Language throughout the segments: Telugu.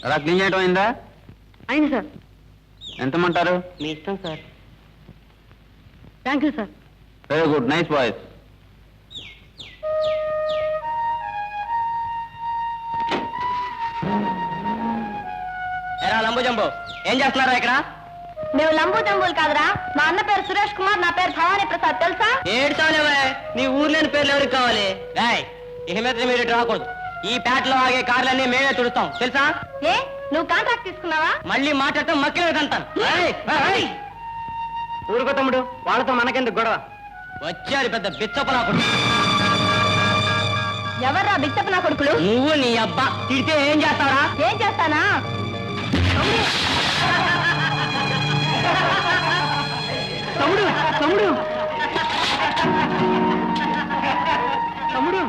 అలా క్లీన్ చేయడం అయిందా? అయింది సార్. ఎంతమంటారు? మీ ఇష్టం sir. Thank you sir. Very good, nice boys. లంబు జంబు ఏం చేస్తున్నారా ఇక్కడ? మేము లంబు జంబులు కాదురా, మా అన్న పేరు సురేష్ కుమార్, నా పేరు భవానీ ప్రసాద్, తెలుసా? ఏడ్చాలేవా? నీ ఊర్లేని పేర్లు ఎవరికి కావాలి? రాయ్, ఇక మీద మీరు ఇటు రాకూడదు. ఈ పేటలో ఆగే కార్లన్నీ మేమే తుడుస్తాం, తెలుసా? ఏ నువ్వు కాంట్రాక్ట్ తీసుకున్నావా? మళ్ళీ మాట్లాడతాం మక్కిలేదంటాను. ఊరుకో తమ్ముడు, వాళ్ళతో మనకెందుకు గొడవ? వచ్చారు పెద్ద బిచ్చపలాకుడు. ఎవర్రా బిచ్చప్ప నా కొడుకులు? నువ్వు నీ అబ్బా తిడితే ఏం చేస్తావరా? ఏం చేస్తానా? తమ్ముడు తమ్ముడు తమ్ముడు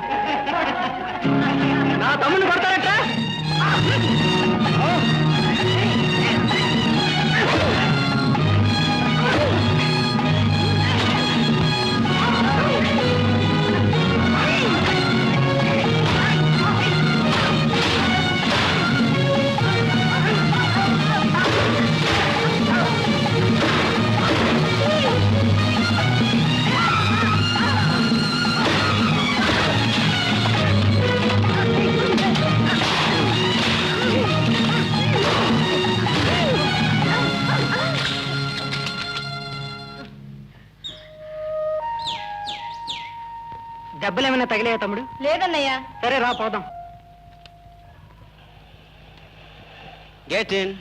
నా తమ్ముడు కొడతారట. దెబ్బలు ఏమైనా తగిలాయా తమ్ముడు? లేదన్నయ్యా. సరే రా పోదాం. Get in.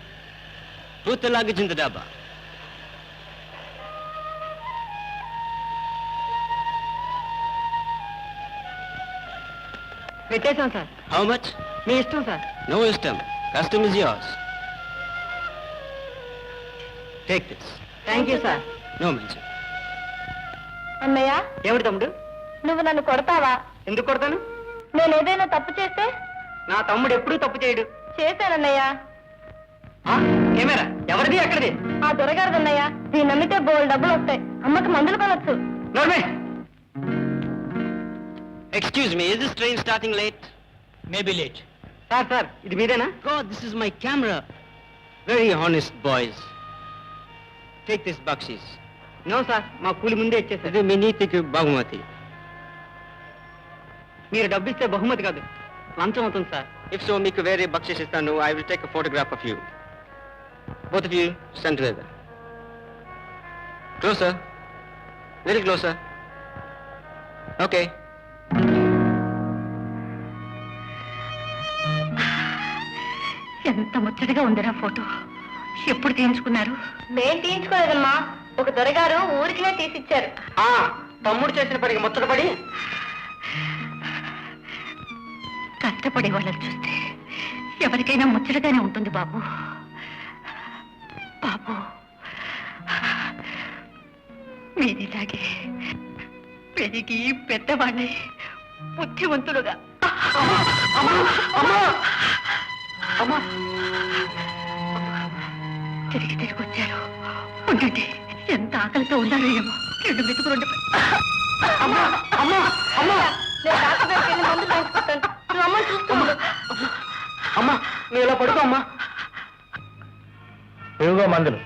పూర్తి లాగించింది డబ్బా. పెట్టేశాం సార్. How much? మీ ఇష్టం సార్. నో ఇష్టం, custom is yours. Take this. Thank you sir. No mention. అన్నయ్య, ఏమిటి తమ్ముడు? నువ్వు నన్ను కొడతావా? ఎందుకు కొడతాను? నేను ఏదైనా తప్పు చేస్తే? నా తమ్ముడు ఎప్పుడూ తప్పు చేయడు. చేశానన్నయ్య. కెమెరా ఎవరిది, ఎక్కడిది? ఆ దొరగారిదన్నయ్య. దీన్ని నమ్మితే బోల్ డబ్బులు వస్తాయి. అమ్మకి మందులు కొనొచ్చు. Excuse me, is this train starting late? Maybe late. Sir sir, ఇది మీదేనా? God, this is my camera. Very honest boys. Take this bakshish. No sir, మా కూలి ముందే ఇచ్చేసారు. ఇది మీ నీతికి బహుమతి. మీరు డబ్బు ఇస్తే బహుమతి కాదు, లంచం అవుతుంది సార్. ఇఫ్ సో మీకు వేరే బక్షిష్ ఇస్తాను. I will take a photograph of you. Both of you stand together. Closer, very closer. Okay. ఎంత ముచ్చటగా ఉందిరా ఫోటో. ఎప్పుడు తీయించుకున్నారు? మేం తీయించుకోలేదమ్మా, ఒక దొరగారు ఊరికినే తీసిచ్చారు. తమ్ముడు చేసిన పడికి ముచ్చటపడి కష్టపడే వాళ్ళని చూస్తే ఎవరికైనా ముచ్చటగానే ఉంటుంది బాబు. బాబు, మీరిలాగే పెరిగి పెద్దవాళ్ళే బుద్ధివంతులుగా తిరిగి తిరిగి వచ్చారు. ఉండండి, ఎంత ఆకలితో ఉన్నారో ఏమో. రెండు మెతుకు రెండు అమ్మా, నువ్వు ఇలా పడుకో అమ్మా. ఇదిగో మందులు.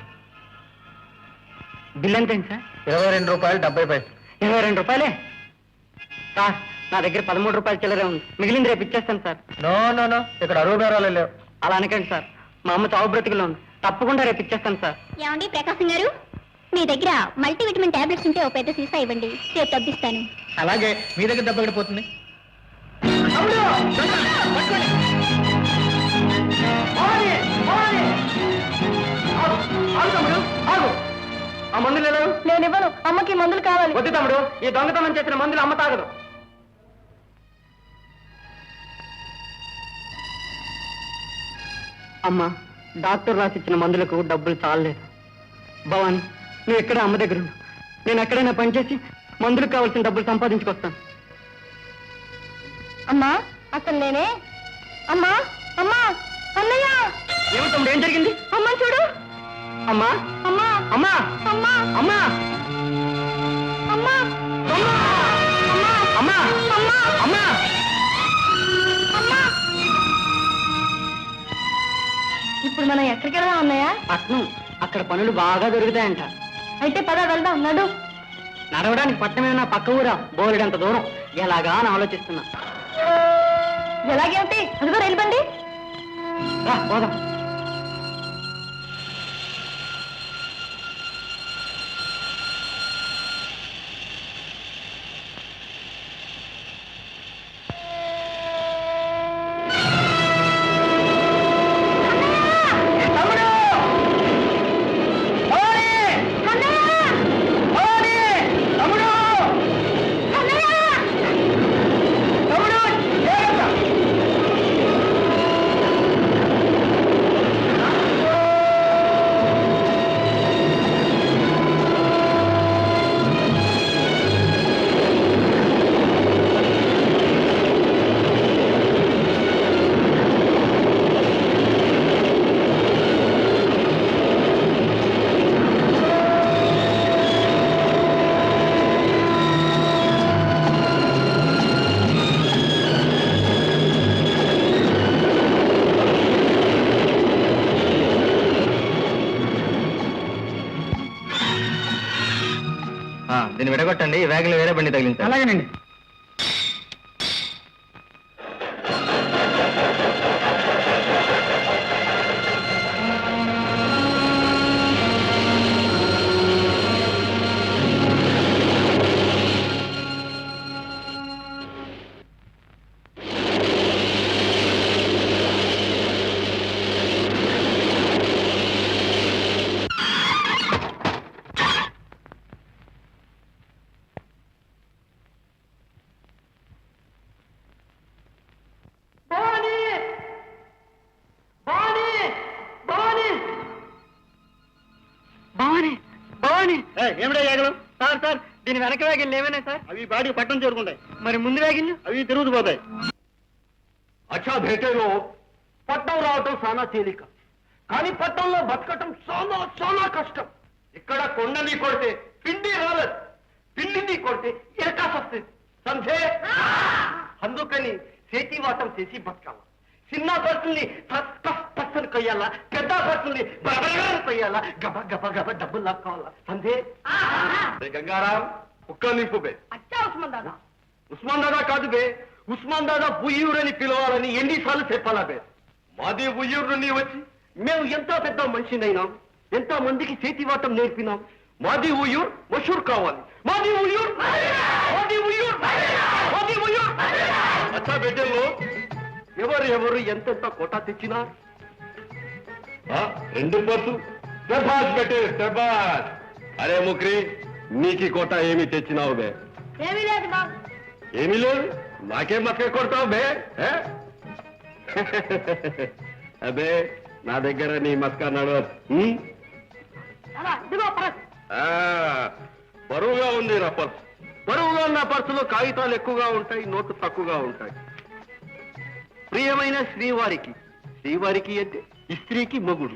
బిల్ ఎంత అయింది సార్? ₹22.70. 22 రూపాయలే సార్. నా దగ్గర 13 రూపాయలు చిల్లరే ఉంది. మిగిలింది రేపు ఇచ్చేస్తాను సార్. నో నో నో, ఇక్కడ 60 లేవు. అలా అనకండి సార్, మా అమ్మ చావు బ్రతుకులో ఉంది. తప్పకుండా రేపు ఇచ్చేస్తాను సార్. ఏమండి ప్రకాశం గారు, మీ దగ్గర మల్టీవిటమిన్ టాబ్లెట్స్ ఉంటే ఒక పెద్ద సీసా ఇవ్వండి, రేపు తప్పిస్తాను. అలాగే, మీ దగ్గర దెబ్బ పడిపోతుంది. ఆ మందులు ఎలా? నేను ఇవ్వను, అమ్మకి మందులు కావాలి. వద్దు తమ్ముడు, ఈ దొంగతనం చేసిన మందులు అమ్మ తాగదు. అమ్మా, డాక్టర్ రాసిచ్చిన మందులకు డబ్బులు చాలలేదు. భవాని, నువ్వు ఎక్కడ అమ్మ దగ్గర ఉండు. నేను ఎక్కడైనా పనిచేసి మందులకు కావాల్సిన డబ్బులు సంపాదించుకొస్తాను. అమ్మా, అసలు నేనే. అమ్మా, అమ్మా, అన్నయ్య. ఏమి తమ్ముడు, ఏం జరిగింది? అమ్మా చూడు. అమ్మా, అమ్మా, అమ్మా, అమ్మా, అమ్మా, అమ్మా, అమ్మా, అమ్మా, అమ్మా, అమ్మా. మరి మనం ఎక్కడికి వెళ్దాం అన్నయ్య? పట్నం, అక్కడ పనులు బాగా దొరుకుతాయంట. అయితే పద వెళ్దాం, నడు. నడవడానికి పట్నం ఏమైనా పక్క ఊరా? బోలెడంత దూరం ఎలాగా అని ఆలోచిస్తున్నా. ఎలాగేమిటి, అదిగో రైలు బండి. రా, పోదాం. దీన్ని విడగొట్టండి, ఈ వ్యాగులు వేరే బండి తగిలించాలి. అలాగేనండి. ఏమిటా వ్యాగులు? సార్ సార్, దీని వెనక వేగిళ్ళు ఏమైనా సార్? అవి బాడీ పట్టణం చేరుకుంటాయి. మరి ముందు వేగిళ్ళు? అవి తిరుగుతుపోతాయి. అచ్చా భేటేలో పట్టణం రావటం చాలా తేలిక, కానీ పట్టణంలో బతకటం చాలా చాలా కష్టం. ఇక్కడ కొండని కొడితే పిండి రాలేదు, పిండిని కొడితే ఎరకాసు వస్తుంది. సంధే అందుకని చేతివాటం చేసి బతకాల. చిన్న పర్సుల్ని పర్సన్ కొయ్యాలా, పెద్ద పర్సుల్ని బరబరని కొయ్యాలా, గబ గబ గబ డబ్బులు లాక్కోవాలా. సంధే గంగారాం కుక్క నింపు బే. అచ్చా ఉస్మాన్ దాదా. ఉస్మాన్ దాదా కాదు బే, ఉస్మాన్ దాదా బుయ్యూరు అని పిలవాలని ఎన్నిసార్లు చెప్పాలా బే? మాది బుయ్యూరు నుండి వచ్చి మేము ఎంత పెద్ద మనిషినైనాం, ఎంత మందికి చేతివాటం నేర్పినాం. మాది ఉయ్యూర్ మషూర్ కావాలి. మాది ఉయ్యూర్, మాది ఉయ్యూర్, మాది ఉయ్యూర్. అచ్చా బిడ్డల్లో ఎవరు ఎంతెంత కోటా తెచ్చినా 2 పర్సు శబాష్ బెటే శబాష్. అరే ముక్రి, నీకి కోట ఏమి తెచ్చినావు బే? ఏమీ లేదు బాబు. ఏమీ లేదు, నాకేం మక్క కొడతావు బే? అబే నా దగ్గర నీ మస్కా నడవదు. ఇదిగో పరస్. బరువుగా ఉంది నా పర్సు. బరువుగా ఉన్న పర్సులో కాగితాలు ఎక్కువగా ఉంటాయి, నోట్లు తక్కువగా ఉంటాయి. ప్రియమైన శ్రీవారికి, శ్రీవారికి అంటే స్త్రీకి మొగుడు.